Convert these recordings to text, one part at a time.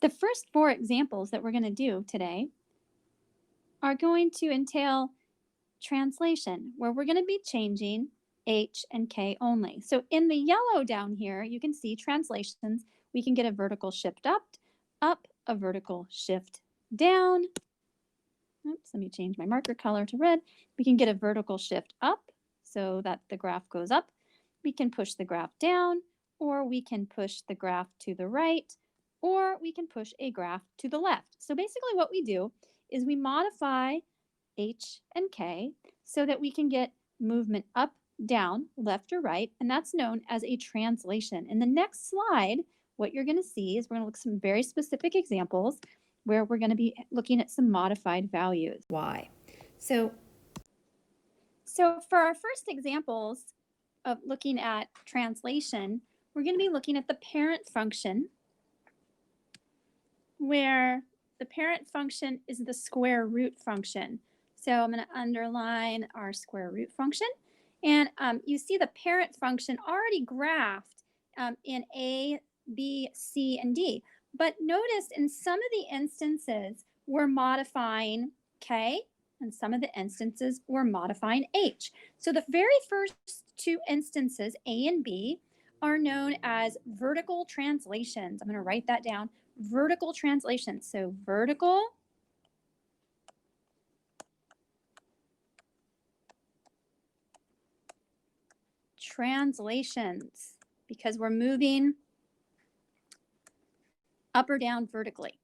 The first 4 examples that we're going to do today are going to entail translation, where we're going to be changing H and K only. So in the yellow down here, you can see translations. We can get a vertical shift up, a vertical shift down. Oops, let me change my marker color to red. We can get a vertical shift up so that the graph goes up. We can push the graph down, or we can push the graph to the right, or we can push a graph to the left. So basically what we do is we modify H and K so that we can get movement up, down, left, or right, and that's known as a translation. In the next slide, what you're going to see is we're going to look at some very specific examples where we're going to be looking at some modified values. Why? So for our first examples of looking at translation, we're going to be looking at the parent function, where the parent function is the square root function. So I'm going to underline our square root function. And you see the parent function already graphed in A, B, C, and D. But notice in some of the instances, we're modifying K, and some of the instances we're modifying H. So the very first 2 instances, A and B, are known as vertical translations. I'm going to write that down. Vertical translations. So vertical translations, because we're moving up or down vertically.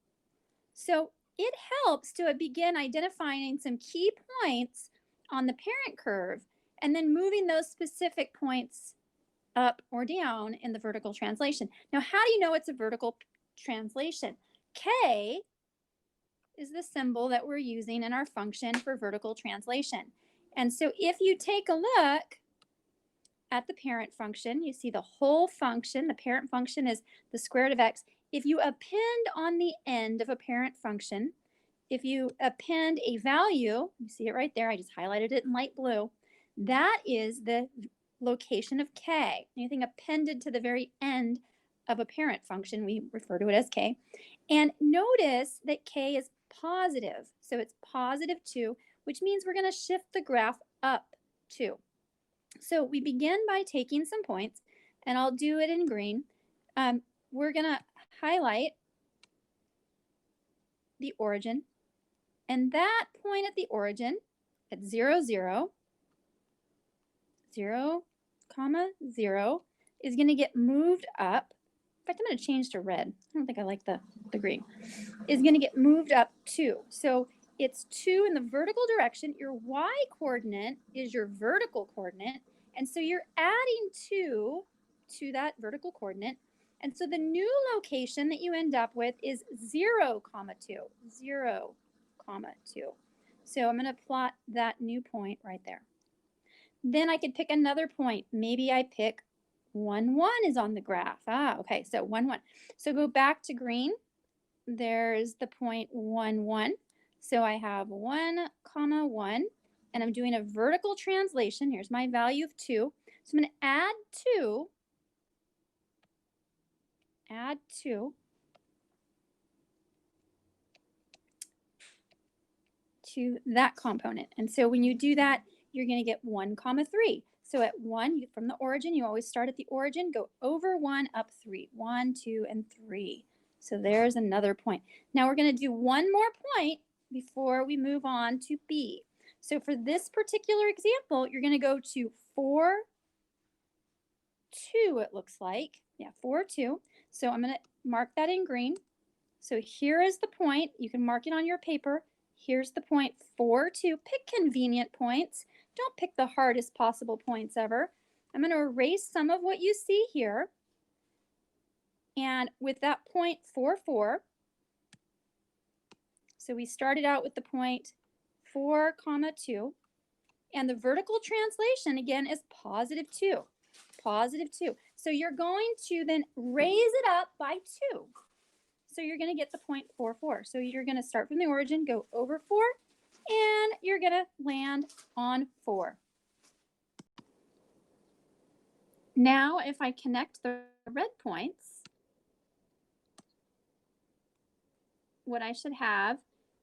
So it helps to begin identifying some key points on the parent curve and then moving those specific points up or down in the vertical translation. Now, how do you know it's a vertical translation? K is the symbol that we're using in our function for vertical translation. And so if you take a look at the parent function, you see the whole function. The parent function is the square root of x. If you append on the end of a parent function, if you append a value, you see it right there, I just highlighted it in light blue, that is the location of k. Anything appended to the very end of a parent function, we refer to it as k. And notice that k is positive. So it's positive 2, which means we're going to shift the graph up 2. So we begin by taking some points, and I'll do it in green. We're going to highlight the origin, and that point at the origin at 0, 0, 0, 0 is going to get moved up. In fact, I'm going to change to red. I don't think I like the green. Is going to get moved up 2. So it's 2 in the vertical direction. Your y coordinate is your vertical coordinate. And so you're adding 2 to that vertical coordinate. And so the new location that you end up with is 0, 2. 0, 2. So I'm going to plot that new point right there. Then I could pick another point. Maybe I pick 1, 1 is on the graph. Okay, so 1, 1. So go back to green. There's the point 1, 1. So I have 1, 1, and I'm doing a vertical translation. Here's my value of 2. So I'm going to add 2 to that component. And so when you do that, you're going to get 1, 3. So at 1, from the origin, you always start at the origin, go over 1, up 3. 1, 2, and 3. So there's another point. Now we're going to do one more point before we move on to B. So for this particular example, you're going to go to 4, 2, it looks like. Yeah, 4, 2. So I'm going to mark that in green. So here is the point. You can mark it on your paper. Here's the point 4, 2. Pick convenient points. Don't pick the hardest possible points ever. I'm going to erase some of what you see here. And with that point 4, 4, so we started out with the point 4, 2, and the vertical translation again is positive 2. Positive 2. So you're going to then raise it up by 2. So you're going to get the point 4, 4. So you're going to start from the origin, go over 4, and you're going to land on 4. Now, if I connect the red points, what I should have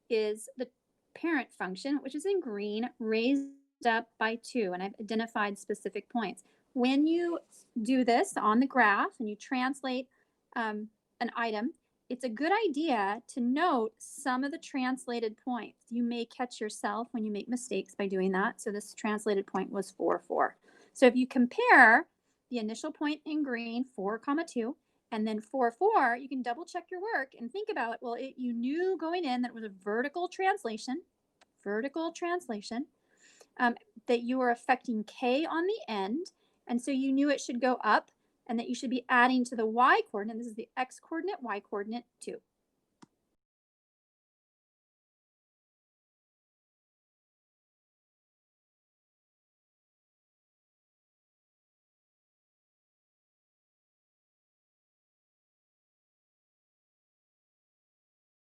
is the parent function, which is in green, raised up by 2, and I've identified specific points. When you do this on the graph and you translate an item, it's a good idea to note some of the translated points. You may catch yourself when you make mistakes by doing that. So this translated point was 4, 4. So if you compare the initial point in green, 4, 2, and then 4, 4, you can double check your work and think about, well, you knew going in that it was a vertical translation, that you were affecting K on the end. And so you knew it should go up and that you should be adding to the Y coordinate. This is the X coordinate, Y coordinate 2.